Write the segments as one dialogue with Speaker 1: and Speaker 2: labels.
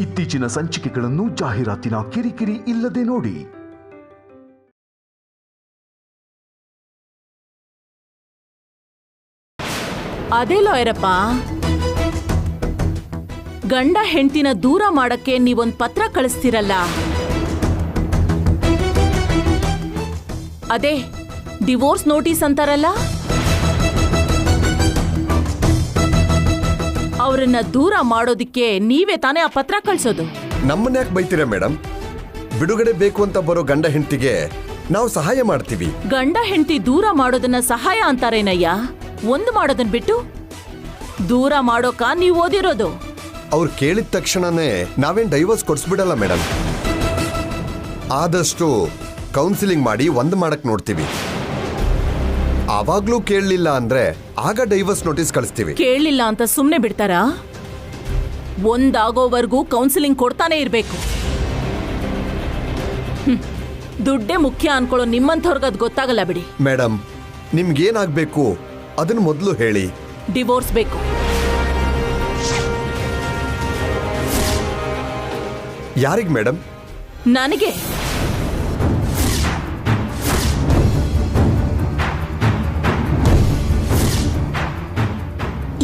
Speaker 1: ಇತ್ತೀಚಿನ ಸಂಚಿಕೆಗಳನ್ನು ಜಾಹೀರಾತಿನ ಕಿರಿಕಿರಿ ಇಲ್ಲದೆ ನೋಡಿ.
Speaker 2: ಅದೇ ಲಾಯರಪ್ಪ, ಗಂಡ ಹೆಂಡತಿನ ದೂರ ಮಾಡಕ್ಕೆ ನೀವೊಂದ್ ಪತ್ರ ಕಳಿಸ್ತಿರಲ್ಲ, ಅದೇ ಡಿವೋರ್ಸ್ ನೋಟಿಸ್ ಅಂತಾರಲ್ಲ, ಅವರನ್ನ ದೂರ ಮಾಡೋದಿಕ್ಕೆ ನೀವೇ ತಾನೇ ಆ ಪತ್ರ ಕಳ್ಸೋದು.
Speaker 3: ನಮ್ಮನ್ನ ಯಾಕೆ ಬೈತೀರಾ ಮೇಡಮ್? ಬಿಡುಗಡೆ ಬೇಕು ಅಂತ ಬರೋ ಗಂಡ ಹೆಂಡತಿಗೆ ನಾವು ಸಹಾಯ ಮಾಡ್ತೀವಿ.
Speaker 2: ಗಂಡ ಹೆಂಡತಿ ದೂರ ಮಾಡೋದನ್ನ ಸಹಾಯ ಅಂತಾರೇನಯ್ಯ? ಒಂದು ಮಾಡೋದನ್ನ ಬಿಟ್ಟು ದೂರ ಮಾಡೋಕ ನೀವು ಓದಿರೋದು.
Speaker 3: ಅವ್ರು ಕೇಳಿದ ತಕ್ಷಣನೇ ನಾವೇನ್ ಡೈವರ್ಸ್ ಕೊಡ್ಸ್ಬಿಡಲ್ಲ ಮೇಡಮ್. ಆದಷ್ಟು ಕೌನ್ಸಿಲಿಂಗ್ ಮಾಡಿ ಒಂದ್ ಮಾಡಕ್ ನೋಡ್ತೀವಿ. ಆವಾಗ್ಲೂ ಕೇಳಲಿಲ್ಲ ಅಂದ್ರೆ ಆಗ ಡೈವರ್ಸ್ ನೋಟಿಸ್ ಕಳಿಸ್ತೀವಿ.
Speaker 2: ಕೇಳಲಿಲ್ಲ ಅಂತ ಸುಮ್ನೆ ಬಿಡ್ತಾರಾ? ಒಂದಾಗೋವರೆಗೂ ಕೌನ್ಸಿಲಿಂಗ್ ಕೊಡ್ತಾನೆ ಇರ್ಬೇಕು. ದುಡ್ಡೇ ಮುಖ್ಯ ಅನ್ಕೊಳ್ಳೋ ನಿಮ್ಮಂಥವ್ರಿಗದ್ ಗೊತ್ತಾಗಲ್ಲ ಬಿಡಿ.
Speaker 3: ಮೇಡಮ್, ನಿಮ್ಗೇನಾಗ್ಬೇಕು ಅದನ್ನ ಮೊದಲು ಹೇಳಿ.
Speaker 2: ಡಿವೋರ್ಸ್ ಬೇಕು.
Speaker 3: ಯಾರಿಗ್ ಮೇಡಮ್?
Speaker 2: ನನಗೆ.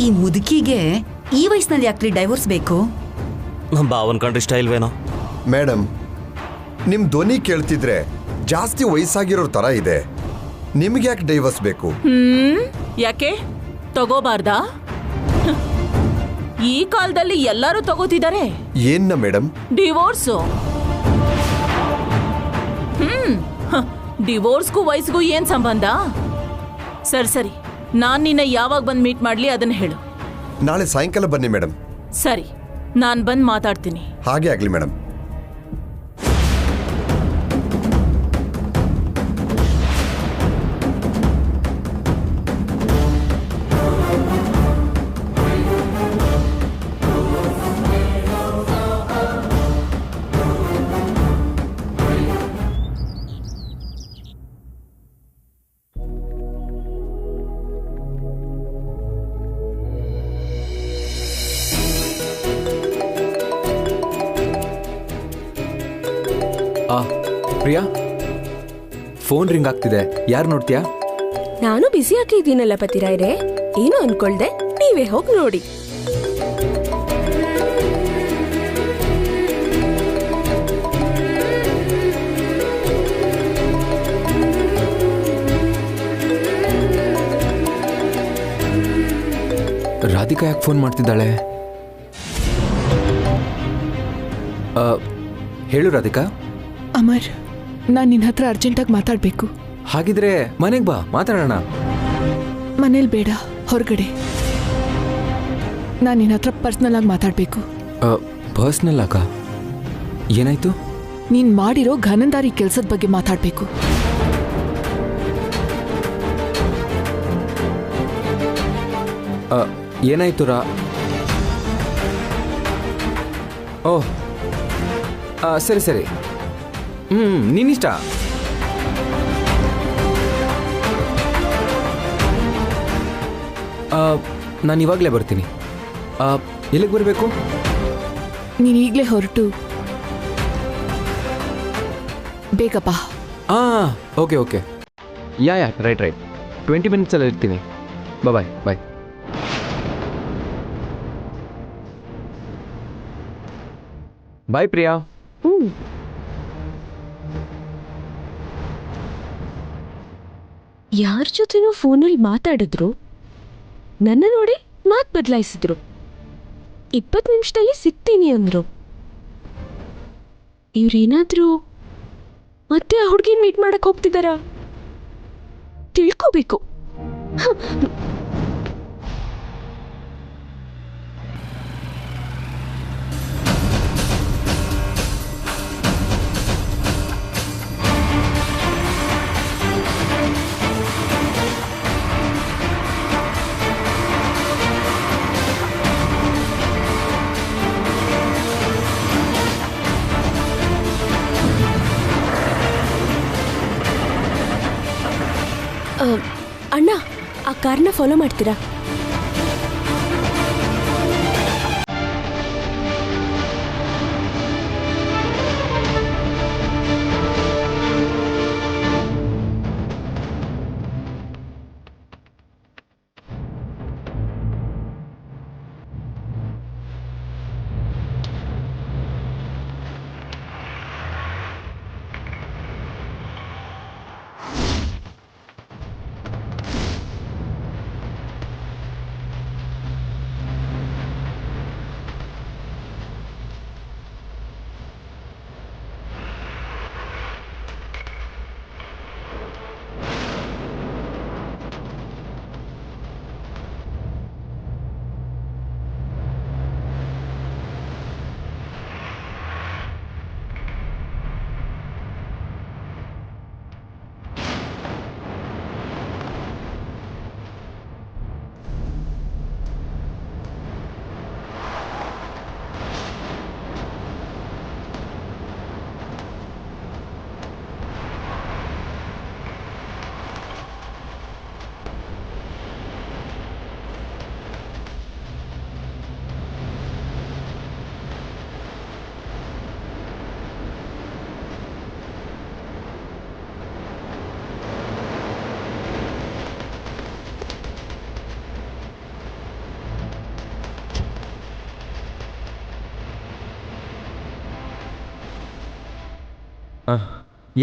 Speaker 4: ಈ ಮುದುಕಿಗೆ ಈ ವಯಸ್ಸಿನಲ್ಲಿ ಯಾಕ್ರಿ ಡೈವೋರ್ಸ್ ಬೇಕು?
Speaker 5: ಭಾವನ್ ಕಂಡ್ರೆ ಇಷ್ಟ ಇಲ್ವೇನೋ?
Speaker 3: ಮೇಡಮ್, ನಿಮ್ ಧ್ವನಿ ಕೇಳ್ತಿದ್ರೆ ಜಾಸ್ತಿ ವಯಸ್ಸಾಗಿರೋ ತರ ಇದೆ. ನಿಮ್ಗೆ ಯಾಕೆ ಡೈವರ್ಸ್ ಬೇಕು?
Speaker 2: ಯಾಕೆ ತಗೋಬಾರ್ದಾ? ಈ ಕಾಲದಲ್ಲಿ ಎಲ್ಲರೂ ತಗೋತಿದ್ದಾರೆ.
Speaker 3: ಏನ್ನ ಮೇಡಮ್?
Speaker 2: ಡಿವೋರ್ಸು. ಡಿವೋರ್ಸ್ಗೂ ವಯಸ್ಸಿಗೂ ಏನ್ ಸಂಬಂಧ? ಸರಿ, ನಾನ್ ನಿನ್ನ ಯಾವಾಗ ಬಂದ್ ಮೀಟ್ ಮಾಡ್ಲಿ ಅದನ್ನ ಹೇಳು.
Speaker 3: ನಾಳೆ ಸಾಯಂಕಾಲ ಬನ್ನಿ ಮೇಡಮ್.
Speaker 2: ಸರಿ, ನಾನ್ ಬಂದ್ ಮಾತಾಡ್ತೀನಿ.
Speaker 3: ಹಾಗೆ ಆಗ್ಲಿ ಮೇಡಮ್.
Speaker 6: ಪ್ರಿಯಾ, ಫೋನ್ ರಿಂಗ್ ಆಗ್ತಿದೆ. ಯಾರು ನೋಡ್ತೀಯಾ?
Speaker 7: ನಾನು ಬಿಸಿ ಆಗಿದ್ದೀನಲ್ಲ ಪತಿರಾಯ್ರೆ, ಏನು ಅನ್ಕೊಳ್ದೆ, ನೀವೇ ಹೋಗಿ ನೋಡಿ.
Speaker 6: ರಾಧಿಕಾ ಯಾಕೆ ಫೋನ್ ಮಾಡ್ತಿದ್ದಾಳೆ? ಹೇಳು ರಾಧಿಕಾ.
Speaker 8: ಅಮರ್, ನಾನು ನಿನ್ನ ಹತ್ರ ಅರ್ಜೆಂಟಾಗಿ ಮಾತಾಡಬೇಕು.
Speaker 6: ಹಾಗಿದ್ರೆ ಮನೆಗೆ ಬಾ, ಮಾತಾಡೋಣ.
Speaker 8: ಮನೇಲಿ ಬೇಡ, ಹೊರಗಡೆ. ನಾನು ನಿನ್ನ ಹತ್ರ ಪರ್ಸ್ನಲ್ ಆಗಿ ಮಾತಾಡಬೇಕು.
Speaker 6: ಪರ್ಸ್ನಲ್ ಆಗ? ಏನಾಯ್ತು?
Speaker 8: ನೀನು ಮಾಡಿರೋ ಘನಂದಾರಿ ಕೆಲಸದ ಬಗ್ಗೆ ಮಾತಾಡಬೇಕು.
Speaker 6: ಏನಾಯ್ತು ಓಹ್, ಸರಿ, ನೀನಿಷ್ಟ. ನಾನು ಇವಾಗಲೇ ಬರ್ತೀನಿ. ಎಲ್ಲಿಗೆ ಬರಬೇಕು?
Speaker 8: ನೀನು ಈಗಲೇ ಹೊರಟು ಬೇಗ ಬಾ.
Speaker 6: ಓಕೆ. ಯಾ ರೈಟ್ 20 ಮಿನಿಟ್ಸಲ್ಲಿ ಇರ್ತೀನಿ. ಬಾಯ್. ಬಾಯ್ ಪ್ರಿಯಾ.
Speaker 7: ಯಾರ ಜೊತೆನೂ ಫೋನಲ್ಲಿ ಮಾತಾಡಿದ್ರು, ನನ್ನ ನೋಡಿ ಮಾತು ಬದಲಾಯಿಸಿದ್ರು. 20 ನಿಮಿಷದಲ್ಲಿ ಸಿಗ್ತೀನಿ ಅಂದ್ರು. ಇವ್ರೇನಾದ್ರೂ ಮತ್ತೆ ಆ ಹುಡುಗಿನ ಮೀಟ್ ಮಾಡಕ್ ಹೋಗ್ತಿದಾರ? ತಿಳ್ಕೋಬೇಕು. ಅಣ್ಣ, ಆ ಕಾರ್ನ ಫಾಲೋ ಮಾಡ್ತೀರಾ?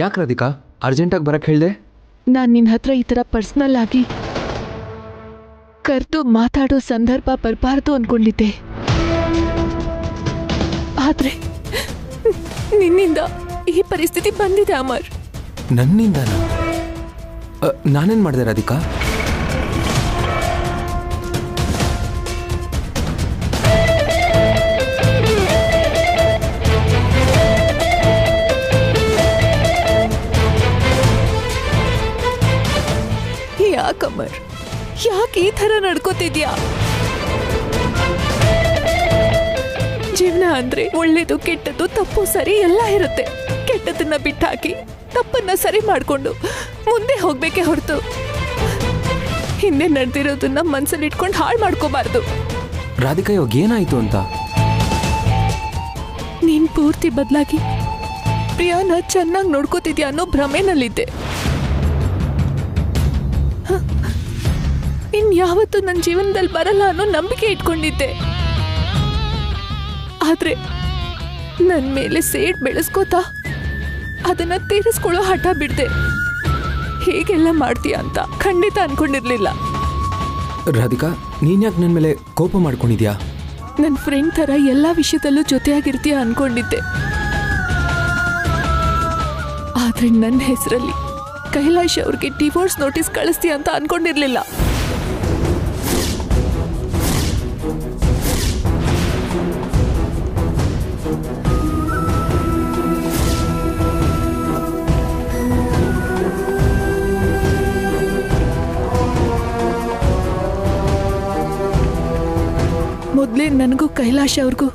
Speaker 6: ಯಾಕೆ ರಾಧಿಕಾ ಅರ್ಜೆಂಟಾಗಿ ಬರಕ್ಕೆ ಹೇಳಿದೆ?
Speaker 8: ನಾನು ನಿನ್ನ ಹತ್ರ ಈ ಥರ ಪರ್ಸ್ನಲ್ ಆಗಿ ಕರೆದು ಮಾತಾಡೋ ಸಂದರ್ಭ ಬರಬಾರ್ದು ಅಂದ್ಕೊಂಡಿದ್ದೆ. ಆದರೆ ನಿನ್ನಿಂದ ಈ ಪರಿಸ್ಥಿತಿ ಬಂದಿದೆ ಅಮರ್.
Speaker 6: ನನ್ನಿಂದನಾ? ನಾನೇನು ಮಾಡಿದೆ ರಾಧಿಕಾ?
Speaker 8: ಯಾಕಮರ್, ಯಾಕೆ ಈ ಥರ ನಡ್ಕೋತಿದ್ಯಾ? ಜೀವನ ಅಂದ್ರೆ ಒಳ್ಳೇದು ಕೆಟ್ಟದ್ದು ತಪ್ಪು ಸರಿ ಎಲ್ಲ ಇರುತ್ತೆ. ಕೆಟ್ಟದನ್ನ ಬಿಟ್ಟಾಕಿ ತಪ್ಪನ್ನ ಸರಿ ಮಾಡ್ಕೊಂಡು ಮುಂದೆ ಹೋಗ್ಬೇಕೆ ಹೊರತು ಹಿಂದೆ ನಡೆದಿರೋದನ್ನ ಮನ್ಸಲ್ಲಿ ಇಟ್ಕೊಂಡು ಹಾಳು ಮಾಡ್ಕೋಬಾರ್ದು.
Speaker 6: ರಾಧಿಕಾ ಇವಾಗ ಏನಾಯ್ತು ಅಂತ?
Speaker 8: ನೀನ್ ಪೂರ್ತಿ ಬದಲಾಗಿ ಪ್ರಿಯಾನ ಚೆನ್ನಾಗಿ ನೋಡ್ಕೋತಿದ್ಯಾ ಅನ್ನೋ ಭ್ರಮೆನಲ್ಲಿದ್ದೆ. ಇನ್ಯಾವತ್ತೂ ನನ್ನ ಜೀವನದಲ್ಲಿ ಬರಲ್ಲ ಅನ್ನೋ ನಂಬಿಕೆ ಇಟ್ಕೊಂಡಿದ್ದೆ. ಆದ್ರೆ ನನ್ನ ಮೇಲೆ ಸೇಡ್ ಬೆಳೆಸ್ಕೋತಾ ಅದನ್ನ ತೀರಿಸ್ಕೊಳ್ಳೋ ಹಠ ಬಿಡ್ದೆ. ಹೇಗೆಲ್ಲ ಮಾಡ್ತೀಯ ಅಂತ ಖಂಡಿತ ಅನ್ಕೊಂಡಿರ್ಲಿಲ್ಲ.
Speaker 6: ರಾಧಿಕಾ ನೀನ್ ಯಾಕೆ ನನ್ನ ಮೇಲೆ ಕೋಪ ಮಾಡ್ಕೊಂಡಿದ್ಯಾ?
Speaker 8: ನನ್ನ ಫ್ರೆಂಡ್ ಥರ ಎಲ್ಲ ವಿಷಯದಲ್ಲೂ ಜೊತೆಯಾಗಿರ್ತೀಯ ಅನ್ಕೊಂಡಿದ್ದೆ. ಆದ್ರೆ ನನ್ನ ಹೆಸರಲ್ಲಿ ಕೈಲಾಶ್ ಅವ್ರಿಗೆ ಡಿವೋರ್ಸ್ ನೋಟಿಸ್ ಕಳಿಸ್ತೀಯ ಅಂತ ಅನ್ಕೊಂಡಿರ್ಲಿಲ್ಲ. ಮೊದಲೇ ನನಗೂ ಕೈಲಾಶ್ ಅವ್ರಿಗೂ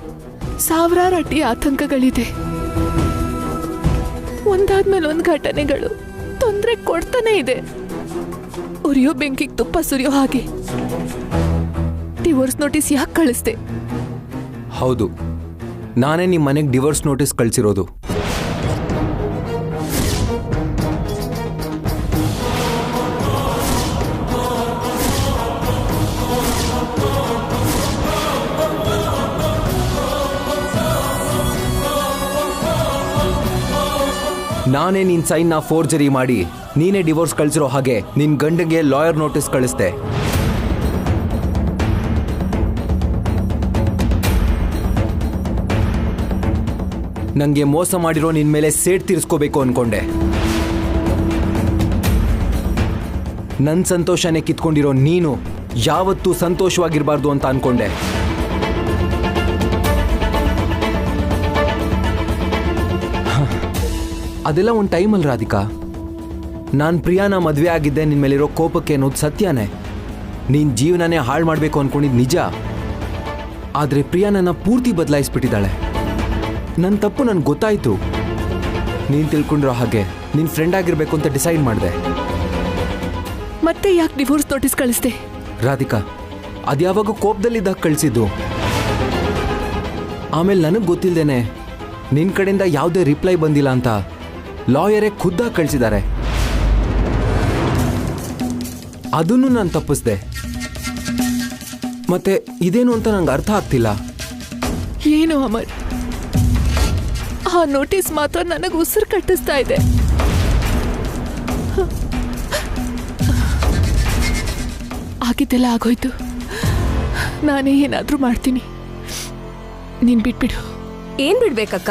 Speaker 8: ಸಾವಿರಾರು ಅಡ್ಡಿ ಆತಂಕಗಳಿದೆ. ಒಂದಾದ್ಮೇಲೆ ಒಂದು ಘಟನೆಗಳು ತೊಂದರೆ ಕೊಡ್ತಾನೆ ಇದೆ. ಉರಿಯೋ ಬೆಂಕಿಗೆ ತುಪ್ಪ ಸುರಿಯೋ ಹಾಗೆ. ಡಿವೋರ್ಸ್ ನೋಟಿಸ್ ಯಾಕೆ ಕಳಿಸ್ದೆ?
Speaker 6: ಹೌದು, ನಾನೇ ನಿಮ್ಮ ಮನೆಗೆ ಡಿವೋರ್ಸ್ ನೋಟಿಸ್ ಕಳಿಸಿರೋದು. ನಾನೇ ನಿನ್ ಸೈನ್ನ ಫೋರ್ಜರಿ ಮಾಡಿ ನೀನೇ ಡಿವೋರ್ಸ್ ಕಳಿಸಿರೋ ಹಾಗೆ ನಿನ್ ಗಂಡಗೆ ಲಾಯರ್ ನೋಟಿಸ್ ಕಳಿಸ್ದೆ. ನಂಗೆ ಮೋಸ ಮಾಡಿರೋ ನಿನ್ ಮೇಲೆ ಸೇಡ್ ತೀರಿಸ್ಕೋಬೇಕು ಅನ್ಕೊಂಡೆ. ನನ್ನ ಸಂತೋಷನೇ ಕಿತ್ಕೊಂಡಿರೋ ನೀನು ಯಾವತ್ತೂ ಸಂತೋಷವಾಗಿರಬಾರ್ದು ಅಂತ ಅನ್ಕೊಂಡೆ. ಅದೆಲ್ಲ ಒಂದು ಟೈಮಲ್ಲಿ ರಾಧಿಕಾ. ನಾನು ಪ್ರಿಯಾನ ಮದುವೆ ಆಗಿದ್ದೆ ನಿನ್ನ ಮೇಲಿರೋ ಕೋಪಕ್ಕೆ ಅನ್ನೋದು ಸತ್ಯನೇ. ನೀನು ಜೀವನನೇ ಹಾಳು ಮಾಡಬೇಕು ಅಂದ್ಕೊಂಡಿದ್ದು ನಿಜ. ಆದರೆ ಪ್ರಿಯಾ ನನ್ನ ಪೂರ್ತಿ ಬದಲಾಯಿಸ್ಬಿಟ್ಟಿದ್ದಾಳೆ. ನನ್ನ ತಪ್ಪು ನನಗೆ ಗೊತ್ತಾಯಿತು. ನೀನು ತಿಳ್ಕೊಂಡಿರೋ ಹಾಗೆ ನಿನ್ನ ಫ್ರೆಂಡ್ ಆಗಿರಬೇಕು ಅಂತ ಡಿಸೈಡ್ ಮಾಡಿದೆ.
Speaker 8: ಮತ್ತೆ ಯಾಕೆ ಡಿವೋರ್ಸ್ ನೋಟಿಸ್ ಕಳಿಸ್ದೆ?
Speaker 6: ರಾಧಿಕಾ, ಅದ್ಯಾವಾಗ ಕೋಪದಲ್ಲಿದ್ದಾಗ ಕಳಿಸಿದ್ದು. ಆಮೇಲೆ ನನಗೆ ಗೊತ್ತಿಲ್ಲದೇನೆ ನಿನ್ನ ಕಡೆಯಿಂದ ಯಾವುದೇ ರಿಪ್ಲೈ ಬಂದಿಲ್ಲ ಅಂತ ಲಾಯರೇ ಖುದ್ದಾಗಿ ಕಳಿಸಿದ್ದಾರೆ. ಅದನ್ನು ನಾನು ತಪ್ಪಿಸ್ದೆ. ಮತ್ತೆ ಇದೇನು ಅಂತ ನಂಗೆ ಅರ್ಥ ಆಗ್ತಿಲ್ಲ.
Speaker 8: ಏನು ಅಮರ್, ಆ ನೋಟಿಸ್ ಮಾತ್ರ ನನಗೆ ಉಸಿರು ಕಟ್ಟಿಸ್ತಾ ಇದೆ. ಆಗಿದ್ದೆಲ್ಲ ಆಗೋಯ್ತು. ನಾನೇ ಏನಾದರೂ ಮಾಡ್ತೀನಿ, ನೀನು ಬಿಟ್ಬಿಡು.
Speaker 9: ಏನ್ ಬಿಡ್ಬೇಕಕ್ಕ?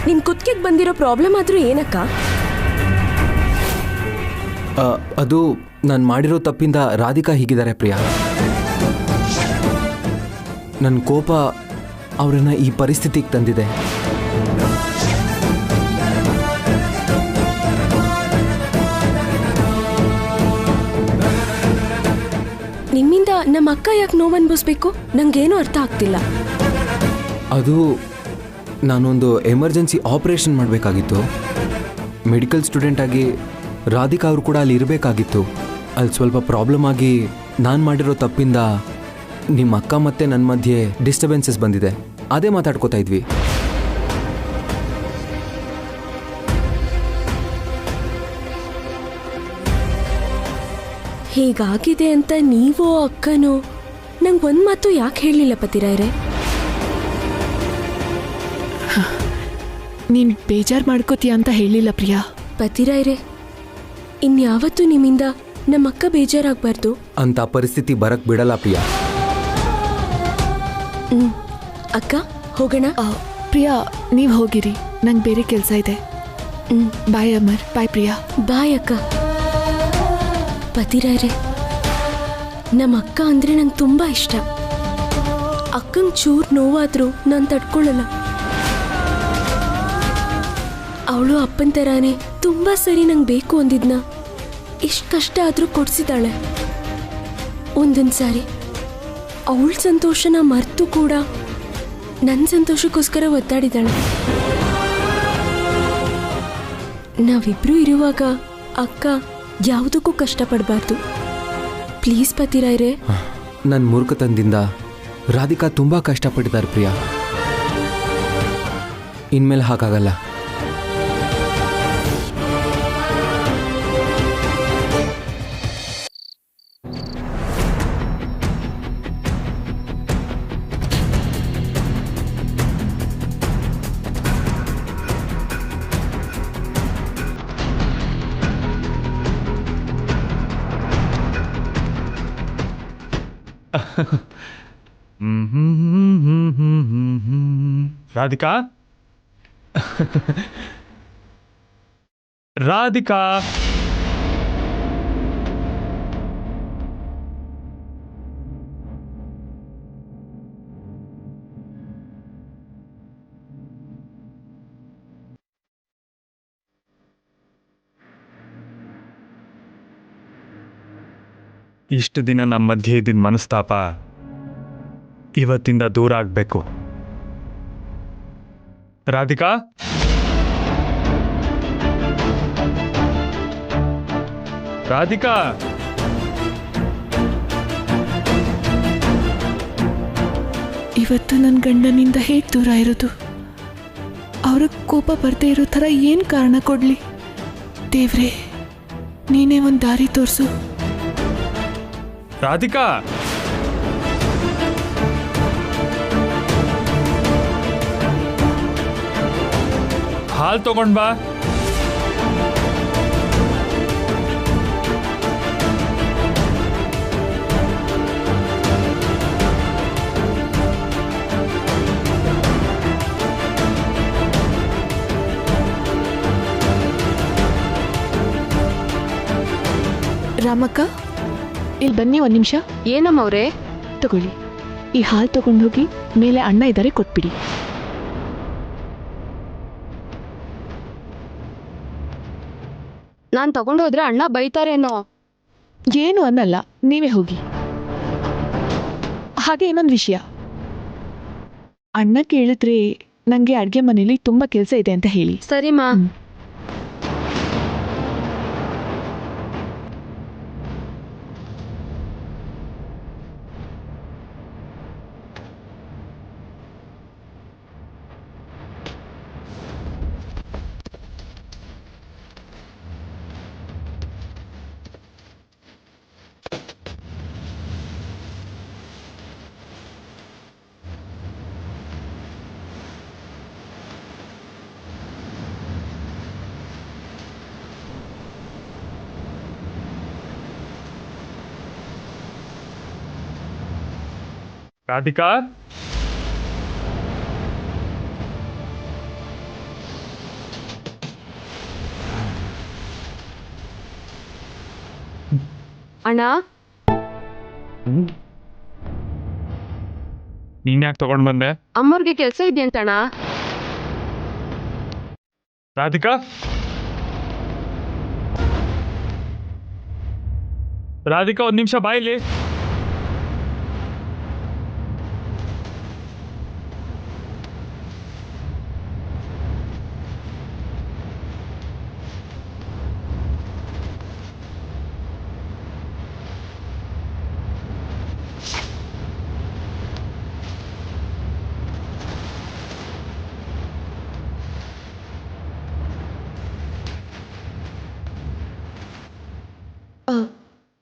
Speaker 9: ನಿನ್ ಕುತ್ತಿಗೆಗೆ ಬಂದಿರೋ ಪ್ರಾಬ್ಲಮ್ ಆದ್ರೂ ಏನಕ್ಕ?
Speaker 6: ಅದು ನಾನು ಮಾಡಿರೋ ತಪ್ಪಿಂದ ರಾಧಿಕಾ ಹೀಗಿದ್ದಾರೆ ಪ್ರಿಯಾ. ನನ್ನ ಕೋಪ ಅವರನ್ನ ಈ ಪರಿಸ್ಥಿತಿಗೆ ತಂದಿದೆ.
Speaker 9: ನಿಮ್ಮಿಂದ ನಮ್ಮ ಅಕ್ಕ ಯಾಕೆ ನೋವು ಅನ್ಭವಿಸ್ಬೇಕು? ನಂಗೇನು ಅರ್ಥ ಆಗ್ತಿಲ್ಲ.
Speaker 6: ಅದು ನಾನೊಂದು ಎಮರ್ಜೆನ್ಸಿ ಆಪರೇಷನ್ ಮಾಡಬೇಕಾಗಿತ್ತು. ಮೆಡಿಕಲ್ ಸ್ಟೂಡೆಂಟ್ ಆಗಿ ರಾಧಿಕಾ ಅವರು ಕೂಡ ಅಲ್ಲಿ ಇರಬೇಕಾಗಿತ್ತು. ಅಲ್ಲಿ ಸ್ವಲ್ಪ ಪ್ರಾಬ್ಲಮ್ ಆಗಿ ನಾನು ಮಾಡಿರೋ ತಪ್ಪಿಂದ ನಿಮ್ಮ ಅಕ್ಕ ಮತ್ತೆ ನನ್ನ ಮಧ್ಯೆ ಡಿಸ್ಟರ್ಬೆನ್ಸಸ್ ಬಂದಿದೆ, ಅದೇ ಮಾತಾಡ್ಕೋತಾ ಇದ್ವಿ.
Speaker 9: ಹೀಗಾಗಿದೆ ಅಂತ ನೀವೋ ಅಕ್ಕನೋ ನಂಗೆ ಒಂದು ಮಾತು ಯಾಕೆ ಹೇಳಲಿಲ್ಲ ಪತಿರಾಯ್ರೆ?
Speaker 8: ನೀನು ಬೇಜಾರು ಮಾಡ್ಕೋತೀಯ ಅಂತ ಹೇಳಿಲ್ಲ ಪ್ರಿಯಾ.
Speaker 9: ಪತಿರಾಯ್ರೆ, ಇನ್ಯಾವತ್ತೂ ನಿಮ್ಮಿಂದ ನಮ್ಮ ಅಕ್ಕ ಬೇಜಾರಾಗಬಾರ್ದು
Speaker 6: ಅಂತ ಪರಿಸ್ಥಿತಿ ಬರಕ್ ಬಿಡಲ್ಲ ಪ್ರಿಯಾ.
Speaker 9: ಅಕ್ಕ ಹೋಗೋಣ.
Speaker 8: ಪ್ರಿಯಾ ನೀವು ಹೋಗಿರಿ, ನಂಗೆ ಬೇರೆ ಕೆಲಸ ಇದೆ. ಬಾಯ್ ಅಮರ್. ಬಾಯ್ ಪ್ರಿಯಾ.
Speaker 9: ಬಾಯ್ ಅಕ್ಕ. ಪತಿರಾಯ್ರೆ, ನಮ್ಮ ಅಕ್ಕ ಅಂದರೆ ನಂಗೆ ತುಂಬ ಇಷ್ಟ. ಅಕ್ಕಂಗೆ ಚೂರು ನೋವಾದರೂ ನಾನು ತಡ್ಕೊಳ್ಳಲ್ಲ. ಅವಳು ಅಪ್ಪನ ಥರಾನೇ ತುಂಬ ಸರಿ ನಂಗೆ ಬೇಕು ಅಂದಿದ್ನ ಎಷ್ಟು ಕಷ್ಟ ಆದರೂ ಕೊಡಿಸಿದಾಳೆ. ಒಂದೊಂದು ಸಾರಿ ಅವಳ ಸಂತೋಷನ ಮರೆತು ಕೂಡ ನನ್ನ ಸಂತೋಷಕ್ಕೋಸ್ಕರ ಒದ್ದಾಡಿದಾಳೆ. ನಾವಿಬ್ರು ಇರುವಾಗ ಅಕ್ಕ ಯಾವುದಕ್ಕೂ ಕಷ್ಟಪಡಬಾರ್ದು. ಪ್ಲೀಸ್ ಪತಿರಾಯ್ರೆ.
Speaker 6: ನನ್ನ ಮೂರ್ಖತನದಿಂದ ರಾಧಿಕಾ ತುಂಬ ಕಷ್ಟಪಟ್ಟಿದ್ದಾರೆ ಪ್ರಿಯಾ. ಇನ್ಮೇಲೆ ಹಾಗಾಗಲ್ಲ.
Speaker 10: ರಾಧಿಕಾ, ರಾಧಿಕಾ, ಇಷ್ಟು ದಿನ ನಮ್ಮ ಮಧ್ಯೆ ಇದ್ದಿದ್ದ ಮನಸ್ತಾಪ ಇವತ್ತಿಂದ ದೂರ ಆಗಬೇಕು. ರಾಧಿಕಾ, ರಾಧಿಕಾ,
Speaker 8: ಇವತ್ತು ನನ್ನ ಗಂಡನಿಂದ ಹೇಗೆ ದೂರ ಇರೋದು? ಅವ್ರಿಗೆ ಕೋಪ ಬರ್ದೇ ಇರೋ ಥರ ಏನು ಕಾರಣ ಕೊಡಲಿ? ದೇವ್ರೇ, ನೀನೇ ಒಂದು ದಾರಿ ತೋರಿಸು.
Speaker 10: ರಾಧಿಕಾ, ಹಾಲು ತಗೊಂಡ್ ಬಾ.
Speaker 8: ರಾಮಕ್ಕ, ಇಲ್ಲಿ ಬನ್ನಿ ಒಂದು ನಿಮಿಷ.
Speaker 9: ಏನಮ್ಮ ಅವರೇ?
Speaker 8: ತಗೊಳ್ಳಿ, ಈ ಹಾಲು ತಗೊಂಡು ಹೋಗಿ ಮೇಲೆ ಅಣ್ಣ ಇದ್ದಾರೆ ಕೊಟ್ಬಿಡಿ.
Speaker 9: ನಾನು ತಗೊಂಡೋದ್ರೆ ಅಣ್ಣ ಬೈತಾರೇನೋ?
Speaker 8: ಏನು ಅನ್ನಲ್ಲ, ನೀವೇ ಹೋಗಿ. ಹಾಗೆ ಇನ್ನೊಂದು ವಿಷಯ, ಅಣ್ಣ ಕೇಳಿದ್ರೆ ನನಗೆ ಅಡುಗೆ ಮನೇಲಿ ತುಂಬ ಕೆಲಸ ಇದೆ ಅಂತ ಹೇಳಿ.
Speaker 9: ಸರಿಮಾ.
Speaker 10: ರಾಧಿಕಾ,
Speaker 9: ಅಣ್ಣ,
Speaker 10: ನೀನ್ ಯಾಕೆ ತಗೊಂಡ್ ಬಂದೆ?
Speaker 9: ಅಮ್ಮವ್ರಿಗೆ ಕೆಲಸ ಇದೆಯಂತಣ್ಣ.
Speaker 10: ರಾಧಿಕಾ, ರಾಧಿಕಾ, ಒಂದು ನಿಮಿಷ ಬಾಯಿಲಿ.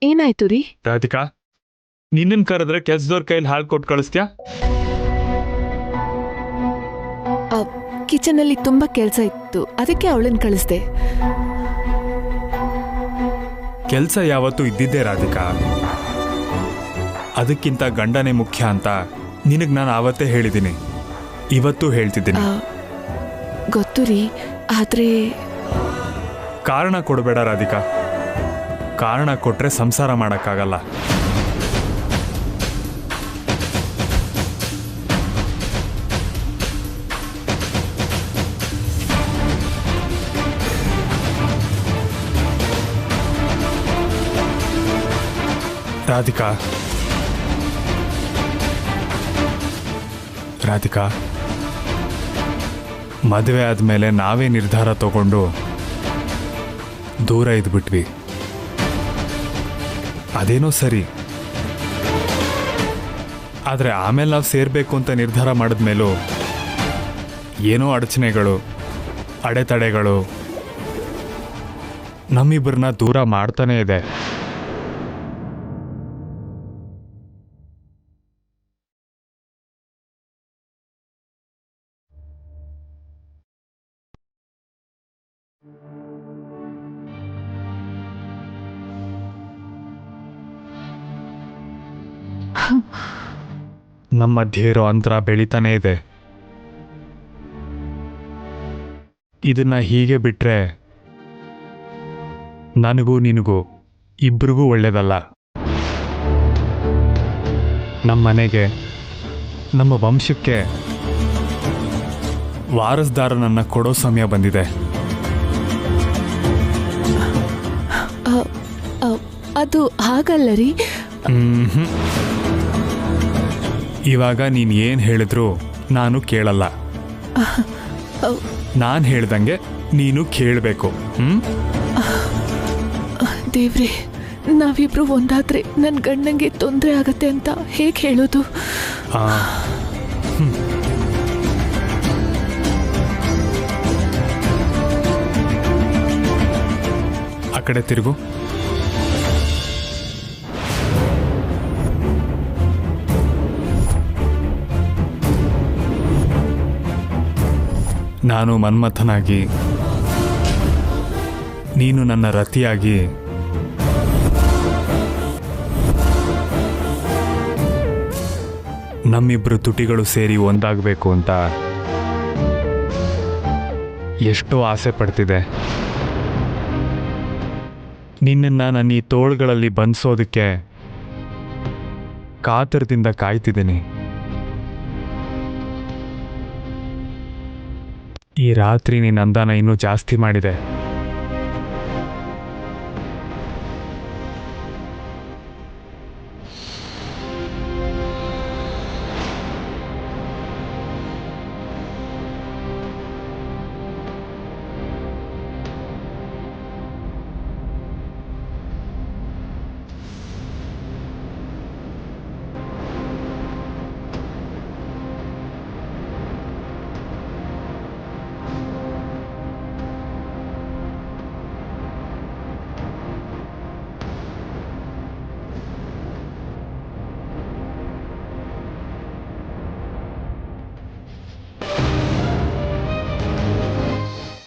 Speaker 8: ಏನಾಯ್ತು ರೀ?
Speaker 10: ರಾಧಿಕಾ, ನಿನ್ನನ್ ಕರೆದ್ರೆ ಕೆಲ್ಸದವ್ರ ಕೈಲಿ ಹಾಲು ಕೊಟ್ಟು ಕಳಿಸ್ತ್ಯಾ?
Speaker 8: ಕಿಚನಲ್ಲಿ ತುಂಬಾ ಕೆಲಸ ಇತ್ತು, ಅದಕ್ಕೆ ಅವಳನ್ನ ಕಳಿಸ್ದೆ.
Speaker 10: ಕೆಲಸ ಯಾವತ್ತೂ ಇದ್ದಿದ್ದೇ ರಾಧಿಕಾ. ಅದಕ್ಕಿಂತ ಗಂಡನೇ ಮುಖ್ಯ ಅಂತ ನಿನಗೆ ನಾನು ಆವತ್ತೇ ಹೇಳಿದ್ದೀನಿ, ಇವತ್ತೂ ಹೇಳ್ತಿದ್ದೀನಿ.
Speaker 8: ಗೊತ್ತು ರೀ, ಆದ್ರೆ
Speaker 10: ಕಾರಣ ಕೊಡಬೇಡ ರಾಧಿಕಾ. ಕಾರಣ ಕೊಟ್ರೆ ಸಂಸಾರ ಮಾಡೋಕ್ಕಾಗಲ್ಲ. ರಾಧಿಕಾ, ರಾಧಿಕಾ, ಮದುವೆ ಆದಮೇಲೆ ನಾವೇ ನಿರ್ಧಾರ ತಗೊಂಡು ದೂರ ಇದ್ಬಿಟ್ವಿ. ಅದೇನೋ ಸರಿ, ಆದರೆ ಆಮೇಲೆ ನಾವು ಸೇರಬೇಕು ಅಂತ ನಿರ್ಧಾರ ಮಾಡಿದ್ಮೇಲೂ ಏನೋ ಅಡಚಣೆಗಳು, ಅಡೆತಡೆಗಳು ನಮ್ಮಿಬ್ಬರನ್ನ ದೂರ ಮಾಡ್ತಾನೇ ಇದೆ. ನಮ್ಮ ಮಧ್ಯೆ ಇರೋ ಅಂತರ ಬೆಳೀತಾನೇ ಇದೆ. ಇದನ್ನ ಹೀಗೆ ಬಿಟ್ರೆ ನನಗೂ ನಿನಗೂ ಇಬ್ಬರಿಗೂ ಒಳ್ಳೇದಲ್ಲ. ನಮ್ಮ ಮನೆಗೆ, ನಮ್ಮ ವಂಶಕ್ಕೆ ವಾರಸ್ದಾರನನ್ನ ಕೊಡೋ ಸಮಯ ಬಂದಿದೆ.
Speaker 8: ಅದು ಹಾಗಲ್ಲ ರೀ.
Speaker 10: ಇವಾಗ ನೀನು ಏನು ಹೇಳಿದ್ರು ನಾನು ಕೇಳಲ್ಲ. ನಾನು ಹೇಳ್ದಂಗೆ ನೀನು ಕೇಳಬೇಕು.
Speaker 8: ದೇವ್ರೆ, ನಾವಿಬ್ರು ಒಂದಾದ್ರೆ ನನ್ನ ಗಂಡಂಗೆ ತೊಂದರೆ ಆಗತ್ತೆ ಅಂತ ಹೇಗೆ ಹೇಳೋದು?
Speaker 10: ಆ ಕಡೆ ತಿರುಗು. ನಾನು ಮನ್ಮಥನಾಗಿ, ನೀನು ನನ್ನ ರತಿಯಾಗಿ ನಮ್ಮಿಬ್ರು ತುಟಿಗಳು ಸೇರಿ ಒಂದಾಗಬೇಕು ಅಂತ ಎಷ್ಟೋ ಆಸೆ ಪಡ್ತಿದೆ. ನಿನ್ನನ್ನು ನನ್ನ ಈ ತೋಳುಗಳಲ್ಲಿ ಬಂಧಿಸೋದಕ್ಕೆ ಕಾತರದಿಂದ ಕಾಯ್ತಿದ್ದೀನಿ. ಈ ರಾತ್ರಿ ನಿನ್ನ ಅಂದಾನ ಇನ್ನೂ ಜಾಸ್ತಿ ಮಾಡಿದೆ.